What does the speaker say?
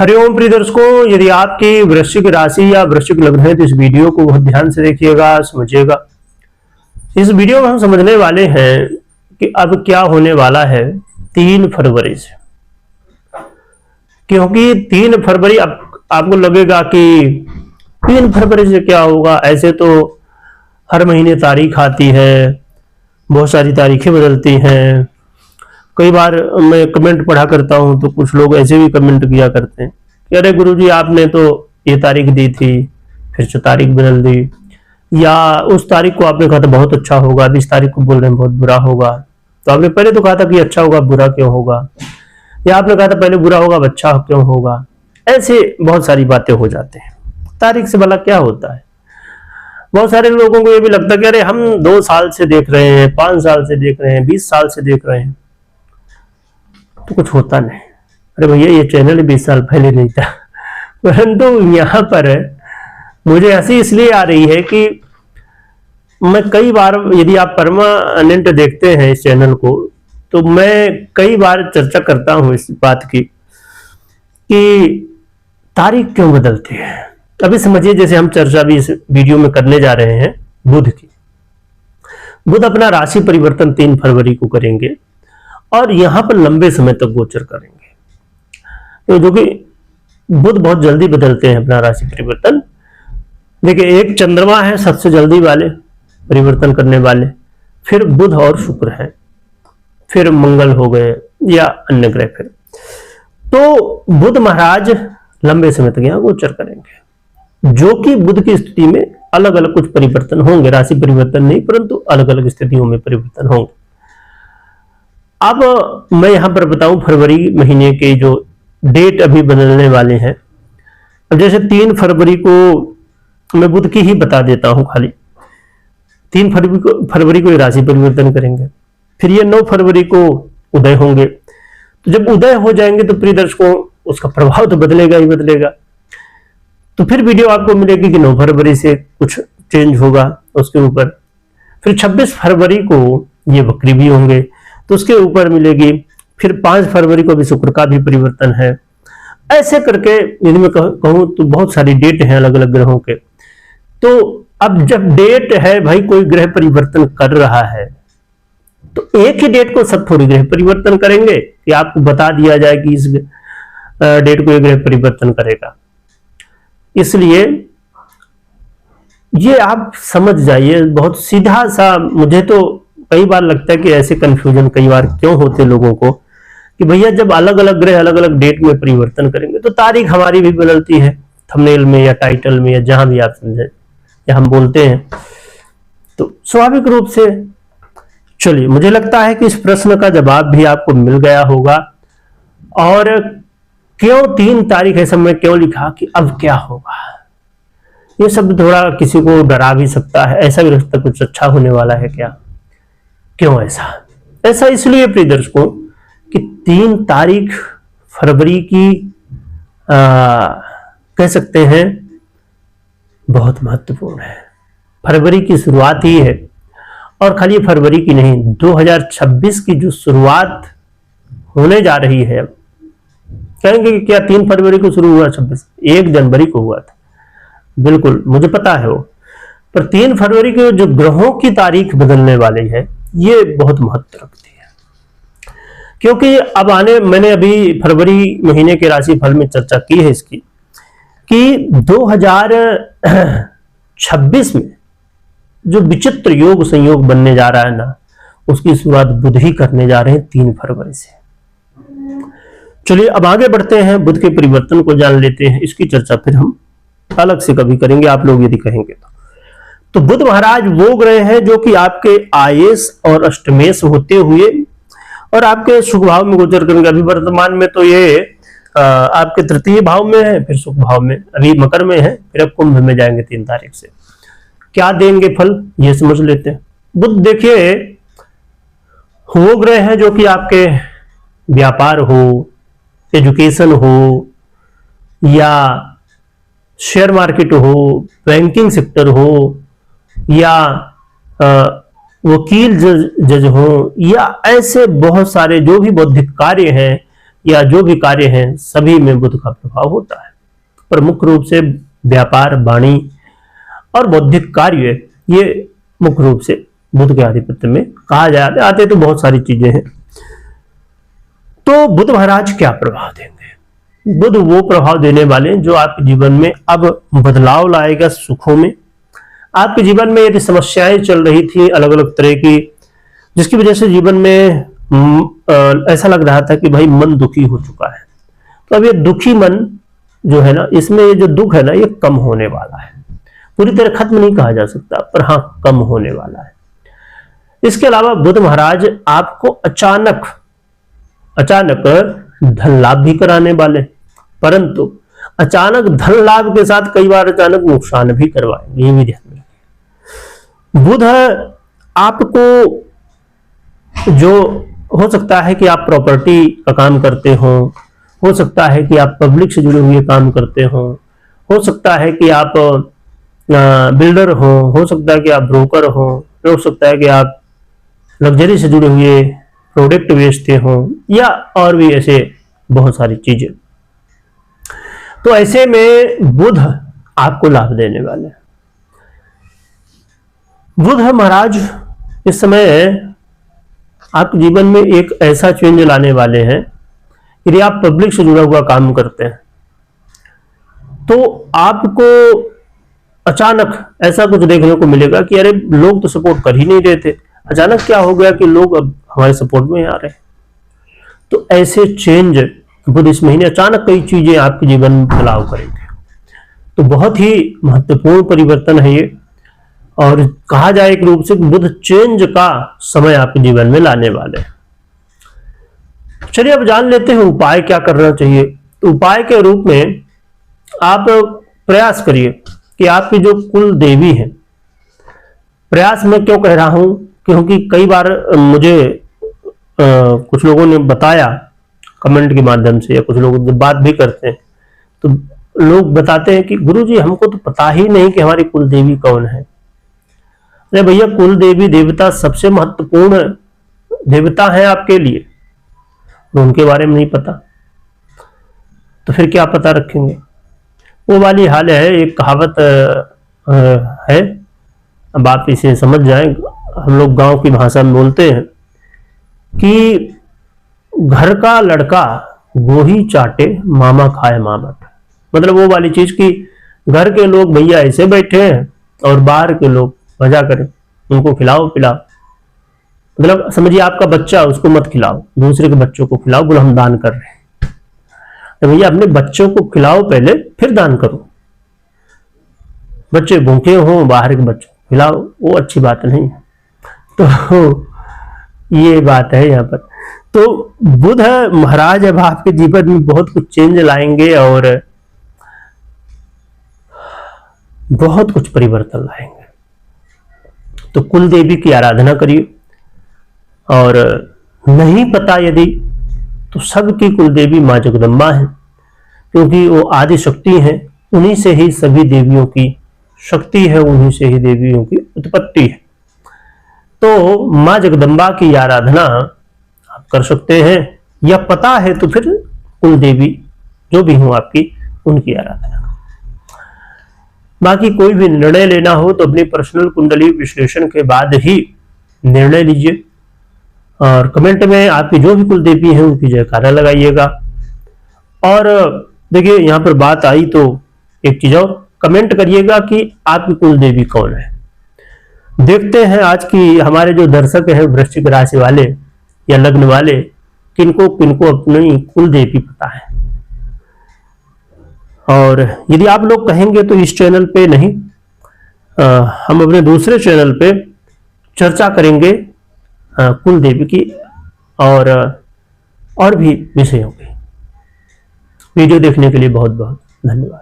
हरिओम प्रिय दर्शकों, यदि आपकी वृश्चिक राशि या वृश्चिक लग्न है तो इस वीडियो को बहुत ध्यान से देखिएगा, समझिएगा। इस वीडियो में हम समझने वाले हैं कि अब क्या होने वाला है 3 फरवरी से। क्योंकि 3 फरवरी आपको लगेगा कि 3 फरवरी से क्या होगा। ऐसे तो हर महीने तारीख आती है, बहुत सारी तारीखें बदलती हैं। कई बार मैं कमेंट पढ़ा करता हूं तो कुछ लोग ऐसे भी कमेंट किया करते हैं कि अरे गुरुजी आपने तो ये तारीख दी थी, फिर से तारीख बदल दी, या उस तारीख को आपने कहा था बहुत अच्छा होगा, अब इस तारीख को बोल रहे हैं बहुत बुरा होगा। तो आपने पहले तो कहा था कि अच्छा होगा, बुरा क्यों होगा, या आपने कहा था पहले बुरा होगा अब अच्छा क्यों होगा। ऐसे बहुत सारी बातें हो जाते हैं। तारीख से भला क्या होता है। बहुत सारे लोगों को ये भी लगता है कि अरे हम 2 साल से देख रहे हैं, 5 साल से देख रहे हैं, 20 साल से देख रहे हैं, तो कुछ होता नहीं। अरे भैया ये चैनल 20 साल पहले नहीं था। परंतु यहाँ पर मुझे हंसी इसलिए आ रही है कि मैं कई बार, यदि आप परमानेंट देखते हैं इस चैनल को, तो मैं कई बार चर्चा करता हूं इस बात की कि तारीख क्यों बदलती है। अभी समझिए, जैसे हम चर्चा भी इस वीडियो में करने जा रहे हैं बुध की। बुध अपना राशि परिवर्तन 3 फरवरी को करेंगे और यहां पर लंबे समय तक गोचर करेंगे। तो जो कि बुध बहुत जल्दी बदलते हैं अपना राशि परिवर्तन। देखिए, एक चंद्रमा है सबसे जल्दी वाले परिवर्तन करने वाले, फिर बुध और शुक्र है, फिर मंगल हो गए या अन्य ग्रह। फिर तो बुध महाराज लंबे समय तक यहां गोचर करेंगे, जो कि बुध की स्थिति में अलग अलग कुछ परिवर्तन होंगे। राशि परिवर्तन नहीं, परंतु अलग अलग स्थितियों में परिवर्तन होंगे। अब मैं यहां पर बताऊं फरवरी महीने के जो डेट अभी बदलने वाले हैं। अब जैसे 3 फरवरी को मैं बुध की ही बता देता हूं खाली। 3 फरवरी को राशि परिवर्तन करेंगे, फिर ये 9 फरवरी को उदय होंगे। तो जब उदय हो जाएंगे तो प्रिय दर्शकों उसका प्रभाव तो बदलेगा ही बदलेगा। तो फिर वीडियो आपको मिलेगी कि 9 फरवरी से कुछ चेंज होगा उसके ऊपर। फिर 26 फरवरी को ये वक्री भी होंगे तो उसके ऊपर मिलेगी। फिर 5 फरवरी को भी शुक्र का भी परिवर्तन है। ऐसे करके यदि मैं कहूं तो बहुत सारी डेट हैं अलग अलग ग्रहों के। तो अब जब डेट है भाई, कोई ग्रह परिवर्तन कर रहा है तो एक ही डेट को सब थोड़ी ग्रह परिवर्तन करेंगे कि आपको बता दिया जाए कि इस डेट को ये ग्रह परिवर्तन करेगा। इसलिए ये आप समझ जाइए, बहुत सीधा सा। मुझे तो कई बार लगता है कि ऐसे कंफ्यूजन कई बार क्यों होते लोगों को कि भैया जब अलग अलग ग्रह अलग अलग डेट में परिवर्तन करेंगे तो तारीख हमारी भी बदलती है, थंबनेल में या टाइटल में या जहां भी आप समझे या हम बोलते हैं, तो स्वाभाविक रूप से। चलिए, मुझे लगता है कि इस प्रश्न का जवाब भी आपको मिल गया होगा। और क्यों 3 तारीख ऐसा मैं क्यों लिखा कि अब क्या होगा, ये शब्द थोड़ा किसी को डरा भी सकता है। ऐसा भी लगता है कुछ अच्छा होने वाला है क्या, क्यों ऐसा इसलिए प्रिय दर्शकों कि 3 तारीख फरवरी की कह सकते हैं बहुत महत्वपूर्ण है। फरवरी की शुरुआत ही है, और खाली फरवरी की नहीं, 2026 की जो शुरुआत होने जा रही है। कहेंगे कि क्या 3 फरवरी को शुरू हुआ 26? 1 जनवरी को हुआ था, बिल्कुल मुझे पता है वो। पर 3 फरवरी को जो ग्रहों की तारीख बदलने वाली है ये बहुत महत्व रखती है। क्योंकि अब मैंने अभी फरवरी महीने के राशि फल में चर्चा की है इसकी कि 2026 में जो विचित्र योग संयोग बनने जा रहा है ना, उसकी शुरुआत बुध ही करने जा रहे हैं 3 फरवरी से। चलिए अब आगे बढ़ते हैं, बुध के परिवर्तन को जान लेते हैं। इसकी चर्चा फिर हम अलग से कभी करेंगे, आप लोग यदि कहेंगे तो बुध महाराज वो ग्रह हैं जो कि आपके आयेश और अष्टमेश होते हुए और आपके सुख भाव में गोचर करेंगे। अभी वर्तमान में तो ये आपके तृतीय भाव में है, फिर सुख भाव में, अभी मकर में है, फिर अब कुंभ में जाएंगे 3 तारीख से। क्या देंगे फल ये समझ लेते हैं। बुध देखिए वो ग्रह है जो कि आपके व्यापार हो, एजुकेशन हो, या शेयर मार्केट हो, बैंकिंग सेक्टर हो, या वकील जज हो, या ऐसे बहुत सारे जो भी बौद्धिक कार्य हैं या जो भी कार्य हैं सभी में बुध का प्रभाव होता है। प्रमुख रूप से व्यापार, वाणी और बौद्धिक कार्य, ये मुख्य रूप से बुध के आधिपत्य में कहा जाता आते तो बहुत सारी चीजें हैं। तो बुध महाराज क्या प्रभाव देंगे? बुध वो प्रभाव देने वाले जो आपके जीवन में अब बदलाव लाएगा सुखों में। आपके जीवन में यदि समस्याएं चल रही थी अलग अलग तरह की, जिसकी वजह से जीवन में ऐसा लग रहा था कि भाई मन दुखी हो चुका है, तो अब ये दुखी मन जो है ना, इसमें ये जो दुख है ना, ये कम होने वाला है। पूरी तरह खत्म नहीं कहा जा सकता, पर हाँ कम होने वाला है। इसके अलावा बुध महाराज आपको अचानक धन लाभ भी कराने वाले, परंतु अचानक धन लाभ के साथ कई बार अचानक नुकसान भी करवाएंगे, ये भी ध्यान में रखें। बुध आपको, जो हो सकता है कि आप प्रॉपर्टी का काम करते हो सकता है कि आप पब्लिक से जुड़े हुए काम करते हो सकता है कि आप बिल्डर हो सकता है कि आप ब्रोकर हो सकता है कि आप लग्जरी से जुड़े हुए प्रोडक्ट बेचते हो, या और भी ऐसे बहुत सारी चीजें। तो ऐसे में बुध आपको लाभ देने वाले हैं। बुध महाराज इस समय आपके जीवन में एक ऐसा चेंज लाने वाले हैं, यदि आप पब्लिक से जुड़ा हुआ काम करते हैं तो आपको अचानक ऐसा कुछ देखने को मिलेगा कि अरे लोग तो सपोर्ट कर ही नहीं रहे थे, अचानक क्या हो गया कि लोग अब हमारे सपोर्ट में आ रहे हैं। तो ऐसे चेंज बुध इस महीने अचानक कई चीजें आपके जीवन में बदलाव करेंगे। तो बहुत ही महत्वपूर्ण परिवर्तन है ये, और कहा जाए एक रूप से बुध चेंज का समय आपके जीवन में लाने वाले हैं। चलिए अब जान लेते हैं उपाय क्या करना चाहिए। तो उपाय के रूप में आप प्रयास करिए कि आपकी जो कुल देवी है, प्रयास में क्यों कह रहा हूं, क्योंकि कई बार मुझे कुछ लोगों ने बताया कमेंट के माध्यम से, या कुछ लोग जब बात भी करते हैं तो लोग बताते हैं कि गुरुजी हमको तो पता ही नहीं कि हमारी कुल देवी कौन है। अरे भैया, कुल देवी देवता सबसे महत्वपूर्ण देवता है आपके लिए, तो उनके बारे में नहीं पता तो फिर क्या पता रखेंगे। वो वाली हाल है, एक कहावत है, अब आप इसे समझ जाएं, हम लोग गांव की भाषा में बोलते हैं कि घर का लड़का गोही चाटे मामा खाए मामट। मतलब वो वाली चीज कि घर के लोग भैया ऐसे बैठे हैं और बाहर के लोग मजा करें, उनको खिलाओ पिलाओ। मतलब समझिए आपका बच्चा, उसको मत खिलाओ, दूसरे के बच्चों को खिलाओ, बोलो हम दान कर रहे हैं। तो भैया अपने बच्चों को खिलाओ पहले, फिर दान करो। बच्चे भूखे हों, बाहर के बच्चों को खिलाओ, वो अच्छी बात नहीं है। तो ये बात है यहाँ पर। तो बुध महाराज अब आपके जीवन में बहुत कुछ चेंज लाएंगे और बहुत कुछ परिवर्तन लाएंगे। तो कुल देवी की आराधना करिए, और नहीं पता यदि, तो सबकी कुल देवी मां जगदम्बा है, क्योंकि वो आदि शक्ति है, उन्हीं से ही सभी देवियों की शक्ति है, उन्हीं से ही देवियों की उत्पत्ति है। तो मां जगदम्बा की आराधना आप कर सकते हैं, या पता है तो फिर कुल देवी जो भी हो आपकी, उनकी आराधना। बाकी कोई भी निर्णय लेना हो तो अपनी पर्सनल कुंडली विश्लेषण के बाद ही निर्णय लीजिए, और कमेंट में आपकी जो भी कुल देवी है उनकी जयकारा लगाइएगा। और देखिए यहाँ पर बात आई तो एक चीज और, कमेंट करिएगा कि आपकी कुल देवी कौन है। देखते हैं आज की हमारे जो दर्शक हैं वृश्चिक राशि वाले या लग्न वाले, किनको किनको अपनी कुल देवी पता है। और यदि आप लोग कहेंगे तो इस चैनल पे नहीं, हम अपने दूसरे चैनल पे चर्चा करेंगे कुल देवी की और भी विषयों की। वीडियो देखने के लिए बहुत बहुत धन्यवाद।